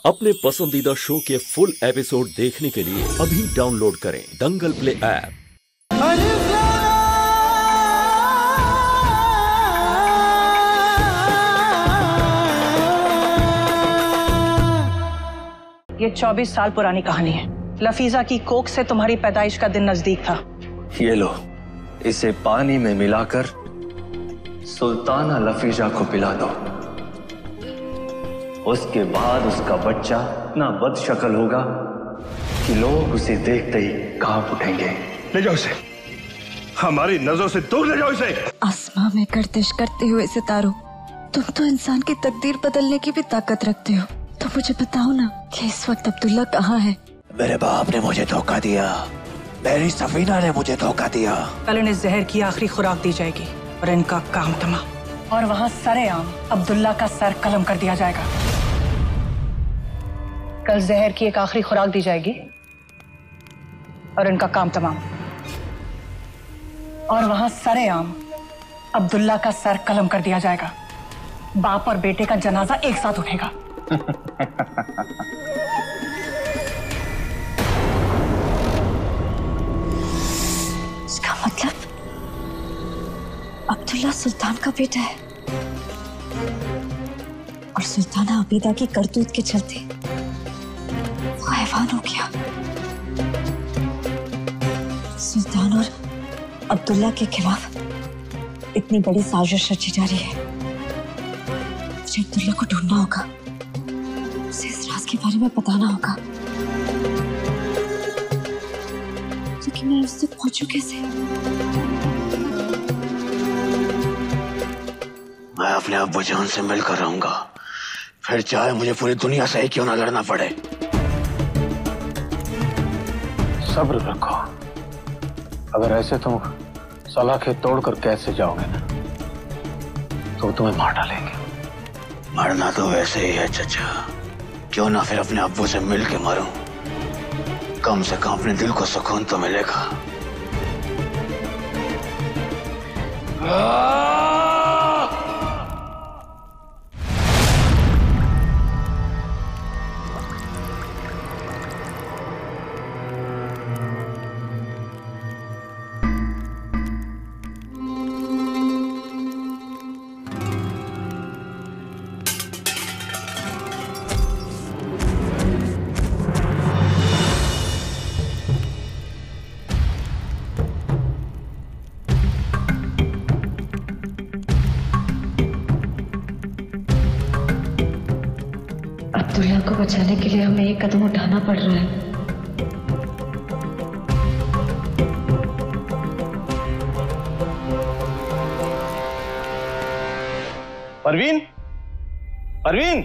अपने पसंदीदा शो के फुल एपिसोड देखने के लिए अभी डाउनलोड करें दंगल प्ले ऐप। ये 24 साल पुरानी कहानी है। लफीजा की कोख से तुम्हारी पैदाइश का दिन नजदीक था। ये लो, इसे पानी में मिलाकर सुल्ताना लफीजा को पिला दो। उसके बाद उसका बच्चा इतना बदशक्ल होगा कि लोग उसे देखते ही कांप उठेंगे। ले जाओ इसे, हमारी नजरों से दूर ले जाओ इसे। आसमां में गर्दिश करते हुए सितारों, तुम तो इंसान की तकदीर बदलने की भी ताकत रखते हो। तो मुझे बताओ ना कि इस वक्त अब्दुल्ला कहाँ है? मेरे बाप ने मुझे धोखा दिया, मेरी सफीना ने मुझे धोखा दिया। कल इन्हें जहर की आखिरी खुराक दी जाएगी और इनका काम तमाम। और वहाँ सरेआम अब्दुल्ला का सर कलम कर दिया जाएगा। कल जहर की एक आखिरी खुराक दी जाएगी और इनका काम तमाम। और वहाँ सरेआम अब्दुल्ला का सर कलम कर दिया जाएगा। बाप और बेटे का जनाजा एक साथ उठेगा। इसका मतलब अब्दुल्ला सुल्तान का बेटा है और सुल्ताना अबीदा की करतूत के चलते वो हैवान हो गया। सुल्तान और अब्दुल्ला के खिलाफ इतनी बड़ी साजिश रची जा रही है। मुझे अब्दुल्ला को ढूंढना होगा, उसे इस राज के बारे में बताना होगा। लेकिन मैं उससे पहुंचूं कैसे? मैं अपने अब्बूजान से मिलकर रहूंगा, फिर चाहे मुझे पूरी दुनिया से ही क्यों ना लड़ना पड़े। सब्र रखो, अगर ऐसे तुम सलाखें तोड़कर कैसे जाओगे ना तो तुम्हें मार डालेंगे। मरना तो वैसे ही है चचा, क्यों ना फिर अपने अब्बू से मिल के मरूं, कम से कम अपने दिल को सुकून तो मिलेगा। अब्दुल्ला को बचाने के लिए हमें एक कदम उठाना पड़ रहा है। परवीन, परवीन,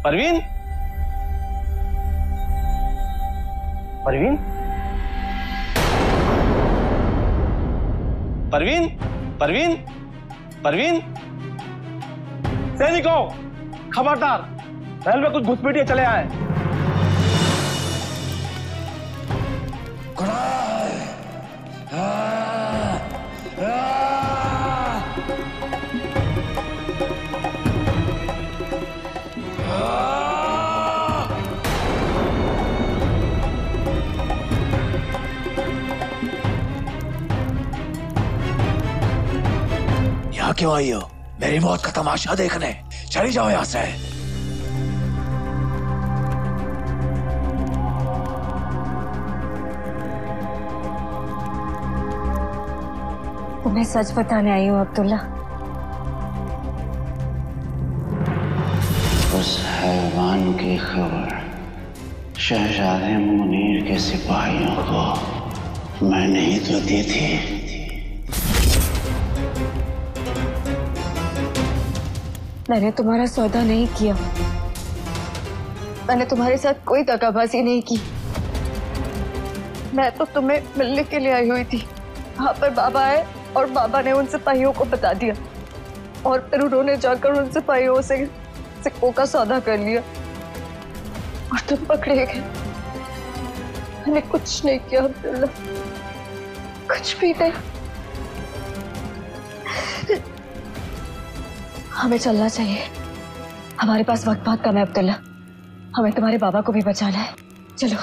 परवीन, परवीन, परवीन, परवीन, परवीन। सैनिकों, खबरदार, महल में कुछ घुसपैठिए चले आए। यहाँ क्यों आई हो? मेरी मौत का तमाशा देखने? चली जाओ यहाँ से। तुम्हें सच बताने आई हूँ अब्दुल्ला। उस हैवान की खबर शहजादे मुनीर के सिपाहियों को मैंने ही तो दी थी। मैंने तुम्हारा सौदा नहीं किया, मैंने तुम्हारे साथ कोई दगाबाजी नहीं की। मैं तो तुम्हें मिलने के लिए आई हुई थी। वहां पर बाबा आए और बाबा ने उन सिपाहियों को बता दिया और फिर उन्होंने जाकर उन सिपाहियों से सिक्कों का सौदा कर लिया और तुम पकड़े गए। मैंने कुछ नहीं किया अब्दुल्ला, कुछ भी नहीं। हमें चलना चाहिए, हमारे पास वक्त बहुत कम है अब्दुल्ला। हमें तुम्हारे बाबा को भी बचाना है। चलो।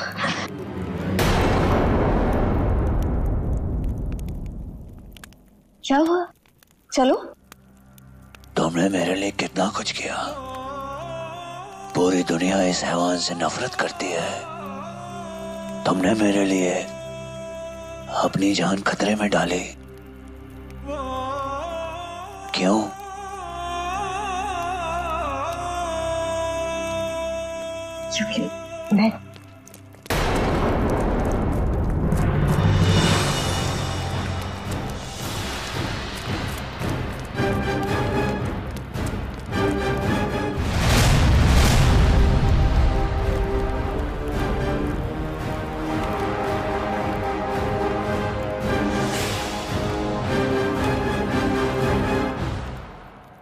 क्या हुआ? चलो। तुमने मेरे लिए कितना कुछ किया। पूरी दुनिया इस हैवान से नफरत करती है। तुमने मेरे लिए अपनी जान खतरे में डाली। क्यों? क्योंकि मैं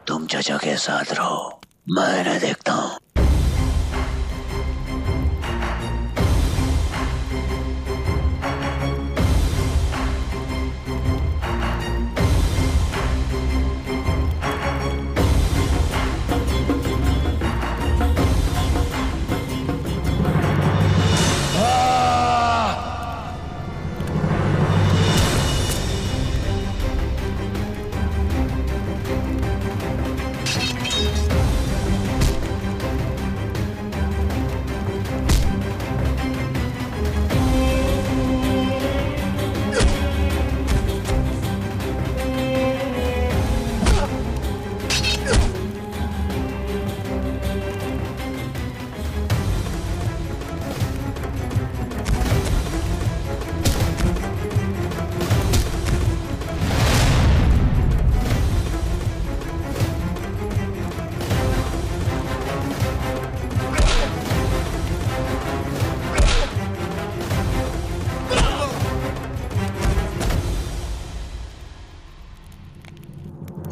तुम चाचा के साथ रहो, मैं इन्हें देखता हूं।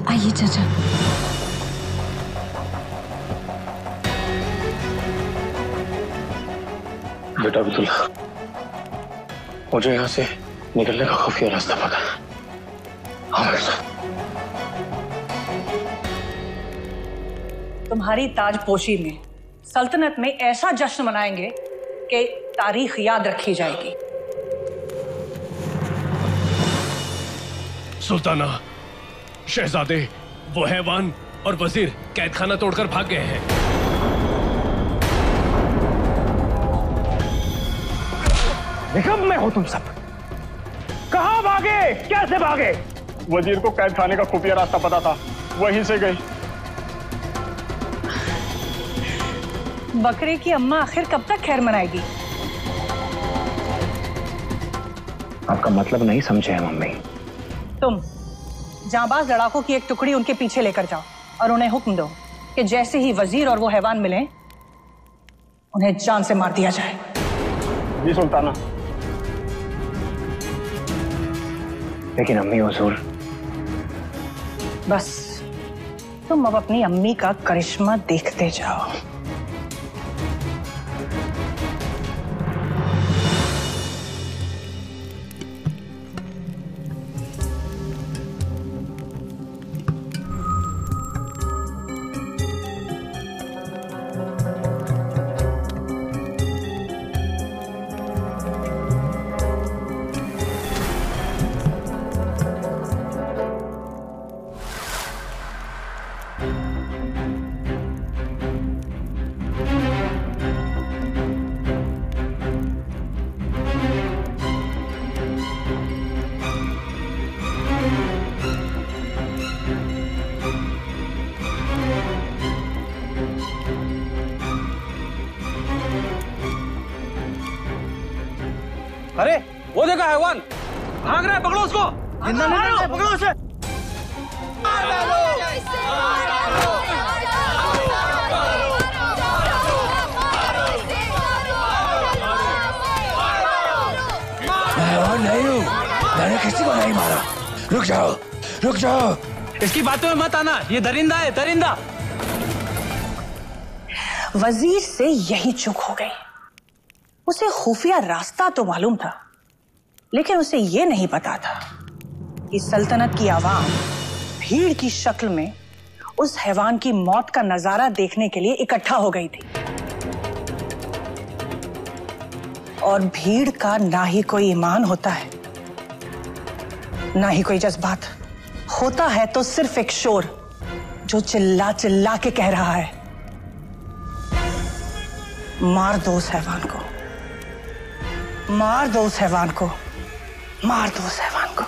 आइए चाचा। बेटा अब्दुल्ला, मुझे यहाँ से निकलने का खुफिया रास्ता पता है। हमारे साथ तुम्हारी ताजपोशी में सल्तनत में ऐसा जश्न मनाएंगे कि तारीख याद रखी जाएगी। सुल्ताना, शहजादे, वो हैवान और वजीर कैदखाना तोड़कर भाग गए हैं। निकम्मे में हो तुम सब। कहां भागे? कैसे भागे? वजीर को कैदखाने का खुफिया रास्ता पता था, वहीं से गई। बकरे की अम्मा आखिर कब तक खैर मनाएगी? आपका मतलब नहीं समझे मम्मी। तुम जांबाज लड़ाकों की एक टुकड़ी उनके पीछे लेकर जाओ और उन्हें हुक्म दो कि जैसे ही वजीर और वो हैवान मिले उन्हें जान से मार दिया जाए। जी सुल्ताना। लेकिन अम्मी हुजूर। बस तुम अब अपनी अम्मी का करिश्मा देखते जाओ। अरे वो देखा हैवान भाग रहा है, पकड़ो उसको। जिंदा मारो, पकड़ो उसे। मैं हैवान नहीं हूँ, मैंने किसी को नहीं मारा। रुक जाओ, रुक जाओ। इसकी बातों में मत आना, ये दरिंदा है, दरिंदा। वजीर से यही चूक हो गई। उसे खुफिया रास्ता तो मालूम था, लेकिन उसे यह नहीं पता था कि सल्तनत की आवाम भीड़ की शक्ल में उस हैवान की मौत का नजारा देखने के लिए इकट्ठा हो गई थी। और भीड़ का ना ही कोई ईमान होता है, ना ही कोई जज्बात। होता है तो सिर्फ एक शोर जो चिल्ला चिल्ला के कह रहा है, मार दो उस हैवान को, मार दो उस हैवान को, मार दो उस हैवान को।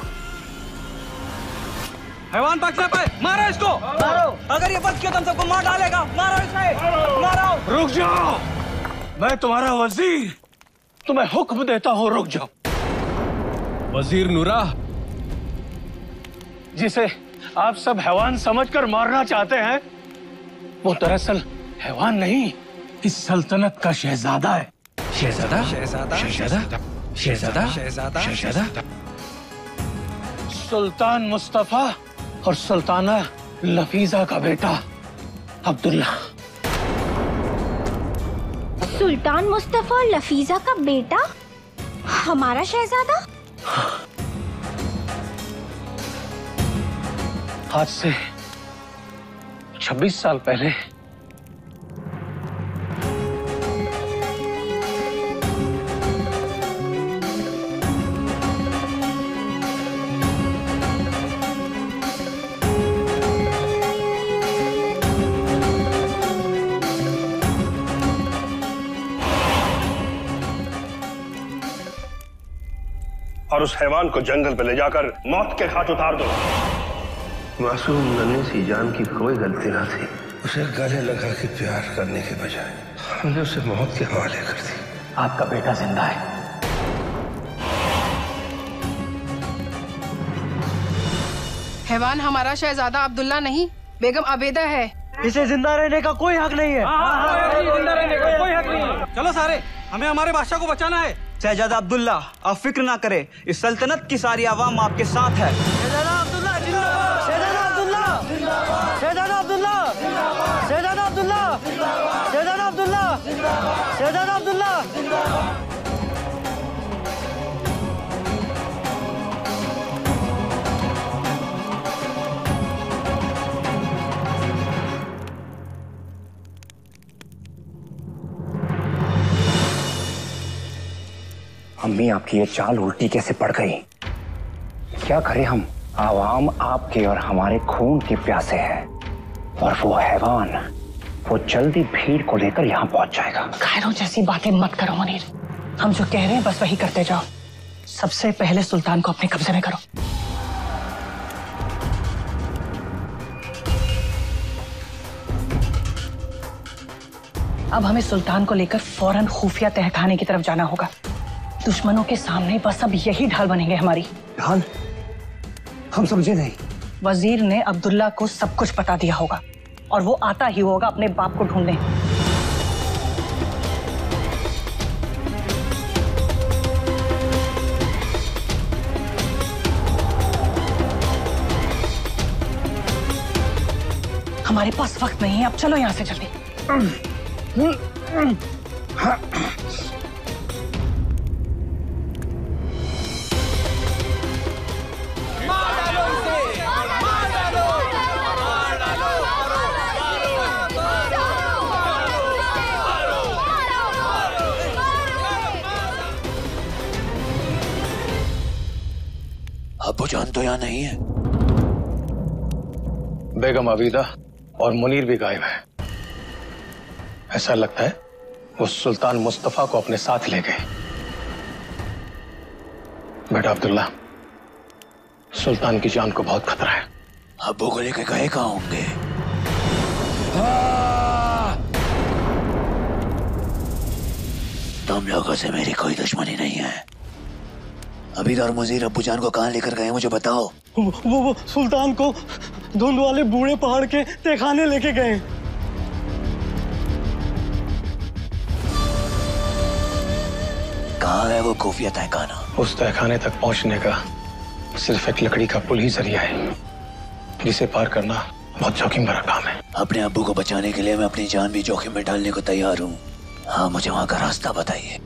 हैवान भाग ना पाए, मारो इसको, मारो। अगर ये बच गया तो हम सबको मार डालेगा। मारो इसे, मारो। रुक जाओ, मैं तुम्हारा वजीर, तुम्हें हुक्म देता हूँ, रुक जाओ। वजीर नूरा, जिसे आप सब हैवान समझकर मारना चाहते हैं, वो दरअसल हैवान नहीं, इस सल्तनत का शहजादा है। शहजादा, शहजादा, शहजादा, शहजादा, शहजादा, शहजादा, सुल्तान मुस्तफा और सुल्ताना लफीजा का बेटा अब्दुल्ला। सुल्तान मुस्तफा और लफीजा का बेटा, हमारा शहजादा? आज से 26 साल पहले और उस हैवान को जंगल पे ले जाकर मौत के घाट उतार दो। मासूम नन्ही सी जान की कोई गलती ना थी। उसे गले लगा के प्यार करने के बजाय हमने उसे मौत के हवाले कर दी। आपका बेटा जिंदा है। हैवान हमारा शहजादा अब्दुल्ला नहीं, बेगम आबेदा है। इसे जिंदा रहने का कोई हक नहीं है। जिंदा रहने का कोई हक नहीं है। चलो सारे, हमें हमारे बादशाह को बचाना है। शहजादा अब्दुल्ला, आप फिक्र ना करें, इस सल्तनत की सारी आवाम आपके साथ है। शहजादा अब्दुल्ला जिंदाबाद, शहजादा अब्दुल्ला जिंदाबाद, शहजादा अब्दुल्ला, शहजादा अब्दुल्ला, शहजादा अब्दुल्ला, शहजादा अब्दुल्ला। अम्मी, आपकी ये चाल उल्टी कैसे पड़ गई? क्या करें हम? आवाम आपके और हमारे खून के प्यासे हैं, और वो हैवान, वो जल्दी भीड़ को लेकर यहाँ पहुंच जाएगा। कायरों जैसी बातें मत करो मुनीर, हम जो कह रहे हैं बस वही करते जाओ। सबसे पहले सुल्तान को अपने कब्जे में करो। अब हमें सुल्तान को लेकर फौरन खुफिया तहखाने की तरफ जाना होगा। दुश्मनों के सामने बस अब यही ढाल बनेंगे हमारी। ढाल? हम समझे नहीं। वजीर ने अब्दुल्ला को सब कुछ बता दिया होगा और वो आता ही होगा अपने बाप को ढूंढने। हमारे पास वक्त नहीं है, अब चलो यहां से जल्दी। अब्बू जान तो यहाँ नहीं है। बेगम आबिदा और मुनीर भी गायब है। ऐसा लगता है वो सुल्तान मुस्तफा को अपने साथ ले गए। बेटा अब्दुल्ला, सुल्तान की जान को बहुत खतरा है। अब्बू को लेकर गए कहाँ होंगे? तुम लोगों से मेरी कोई दुश्मनी नहीं है। अबीद और मुजीर अब्बू जान को कहाँ लेकर गए मुझे बताओ। वो सुल्तान को धुंध वाले बूढ़े पहाड़ के तहखाने लेके गए। कहाँ है वो खुफिया तहखाना? उस तहखाने तक पहुंचने का सिर्फ एक लकड़ी का पुल ही जरिया है, जिसे पार करना बहुत जोखिम भरा काम है। अपने अब्बू को बचाने के लिए मैं अपनी जान भी जोखिम में डालने को तैयार हूँ। हाँ, मुझे वहाँ का रास्ता बताइए।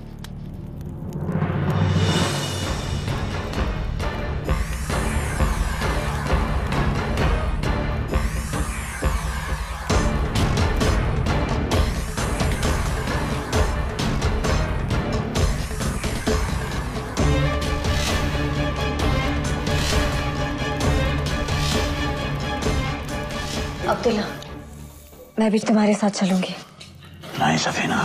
अब्दुल्ला, मैं भी तुम्हारे साथ चलूंगी। नहीं सफीना,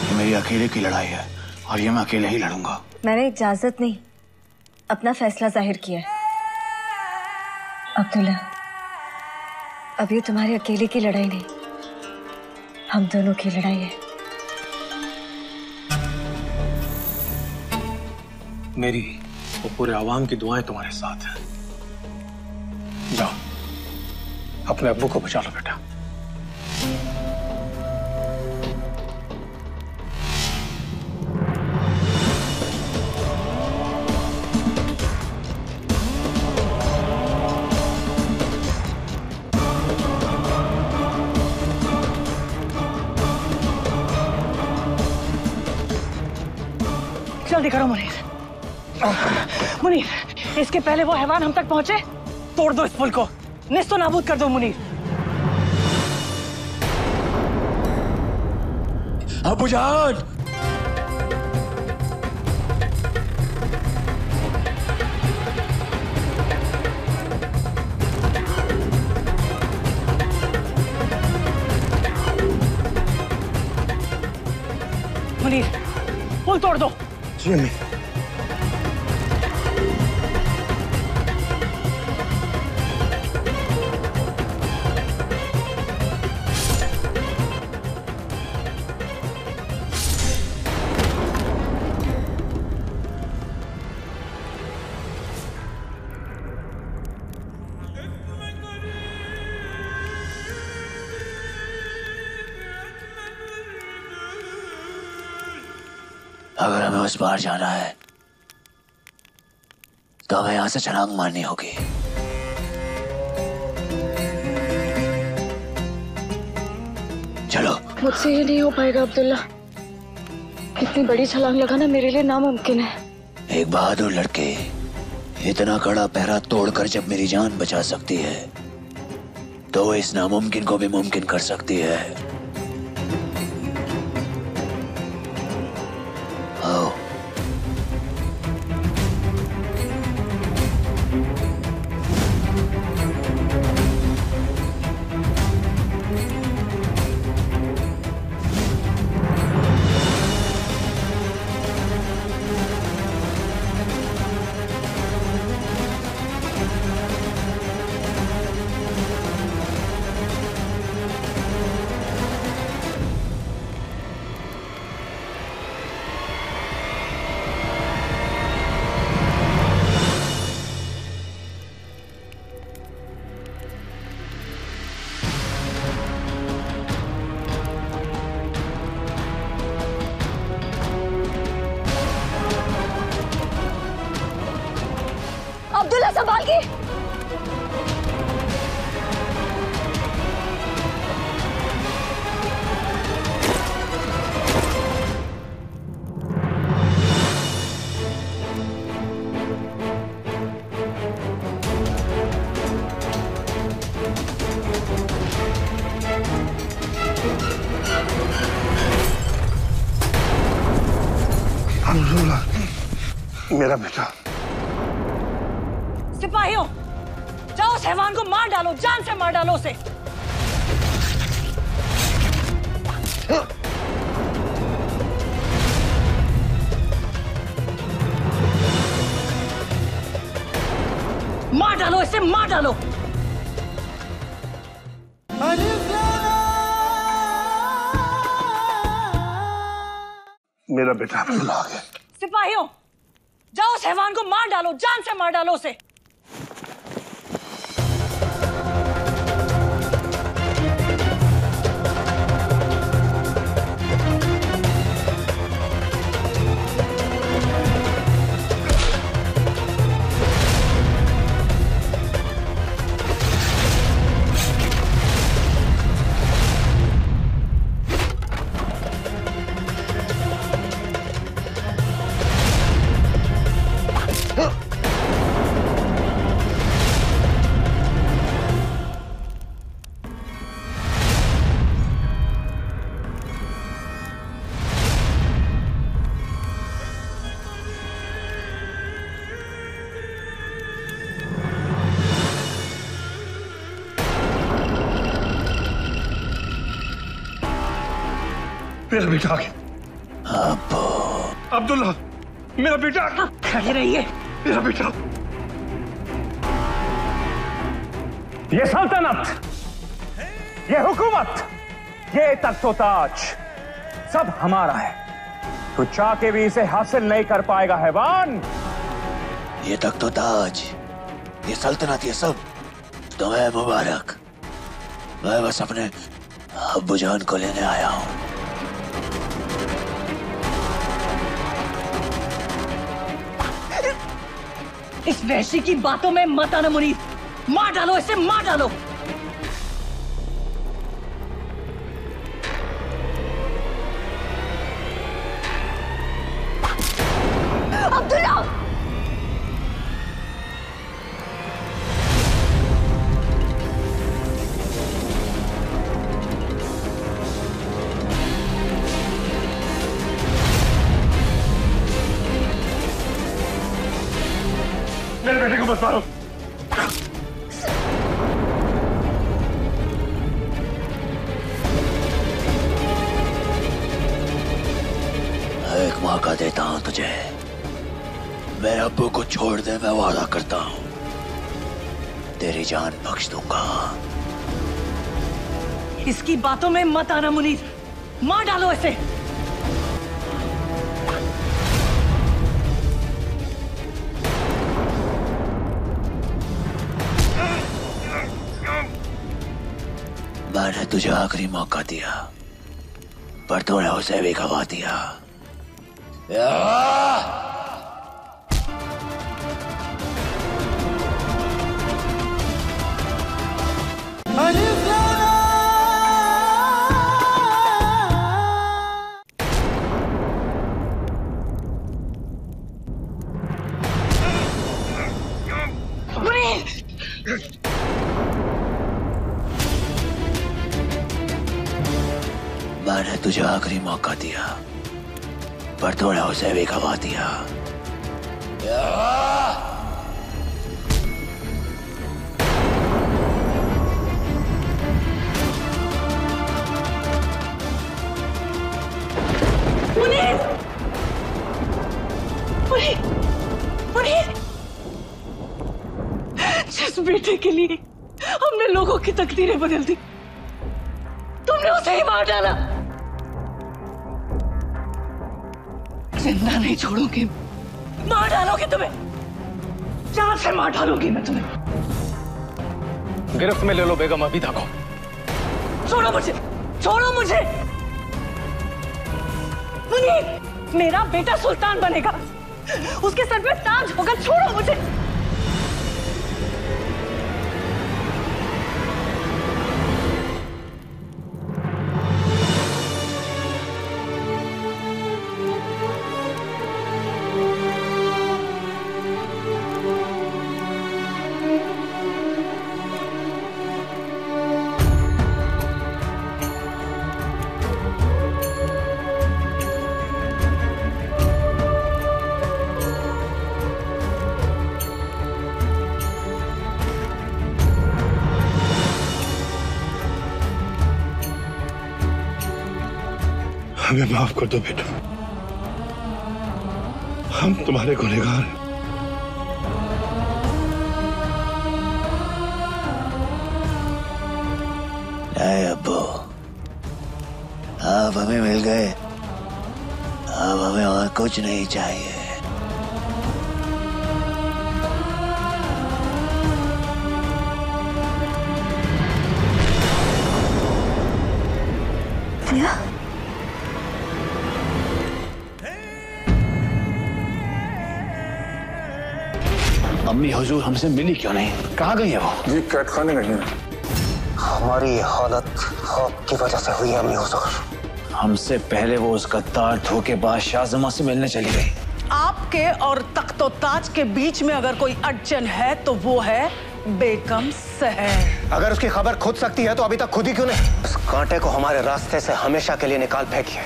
ये मेरी अकेले की लड़ाई है और ये मैं अकेले ही लड़ूंगा। मैंने इजाजत नहीं, अपना फैसला जाहिर किया है। अब्दुल्ला, अब ये तुम्हारे अकेले की लड़ाई नहीं, हम दोनों की लड़ाई है। मेरी और पूरे आवाम की दुआएं तुम्हारे साथ हैं। जाओ, अपने अब्बू को बचा लो बेटा। जल्दी करो मुनीर। मुनीर, इसके पहले वो हैवान हम तक पहुंचे, तोड़ दो इस पुल को, निस्तो नाबूद कर दो मुनीर। अबू जान, मुनीर, पुल तोड़ दो। जी अम्मी। अगर हमें उस पार जाना है तो हमें यहां से छलांग मारनी होगी। चलो। मुझसे ये नहीं हो पाएगा अब्दुल्ला, इतनी बड़ी छलांग लगाना मेरे लिए नामुमकिन है। एक बहादुर लड़के इतना कड़ा पहरा तोड़कर जब मेरी जान बचा सकती है तो वो इस नामुमकिन को भी मुमकिन कर सकती है। आओ। अब्दुल्ला संभाल के। मेरा बेटा। सिपाहियों, जाओ उस हैवान को मार डालो, जान से मार डालो उसे। मार डालो इसे, मार डालो। मेरा बेटा अब्दुल्ला आ गया। सिपाहियों, जाओ उस हैवान को मार डालो, जान से मार डालो उसे। मेरा बेटा आ गया। अब्दुल्ला, मेरा बेटा। खड़ी रहिए। मेरा बेटा। ये सल्तनत, ये हुकूमत, ये तख्त-ओ-ताज सब हमारा है। तू चाह के भी इसे हासिल नहीं कर पाएगा हैवान। ये तख्त-ओ-ताज, ये सल्तनत, ये सब तुम्हें मुबारक। मैं बस अपने अब्बूजान को लेने आया हूं। इस वैशी की बातों में मत आना मुनीर। मार डालो इसे, मार डालो। अब्दुल्ला! मेरे बेटे को मत मारो। एक मौका देता हूं तुझे। मेरे अब्बू को छोड़ दे, मैं वादा करता हूं तेरी जान बख्श दूंगा। इसकी बातों में मत आना मुनीर। मार डालो इसे। मैंने तुझे आखिरी मौका दिया, पर तूने उसे भी गवा दिया। मैंने तुझे आखिरी मौका दिया, पर तूने उसे भी गवा दिया। मुनीर! मुनीर! मुनीर! जिस बेटे के लिए हमने लोगों की तकदीरें बदल दी, तुमने उसे ही मार डाला। जिंदा नहीं छोड़ूंगी। मार डालोगे तुम्हें, जान से मार डालूंगी मैं तुम्हें। गिरफ्त में ले लो बेगम अबीदा को। छोड़ो मुझे, छोड़ो मुझे। मुनीर, मेरा बेटा सुल्तान बनेगा, उसके सर पे ताज होगा। छोड़ो मुझे। हमें माफ कर दो बेटा, हम तुम्हारे गुनहगार हैं। नहीं अब्बू, आप हमें मिल गए, अब हमें और कुछ नहीं चाहिए। अम्मी हुजूर हमसे मिली क्यों नहीं? कहाँ गई है वो? जी कैद खाने गई है। हमारी हालत आपकी वजह से हुई है अम्मी हुजूर। हमसे पहले वो उस गद्दार धोखेबाज शाहजमा से मिलने चली गई। आपके और तख्त-ओ-ताज के बीच में अगर कोई अड़चन है तो वो है बेगम सहर। अगर उसकी खबर खुद सकती है तो अभी तक खुद ही क्यों नहीं? उस कांटे को हमारे रास्ते से हमेशा के लिए निकाल फेंकिए।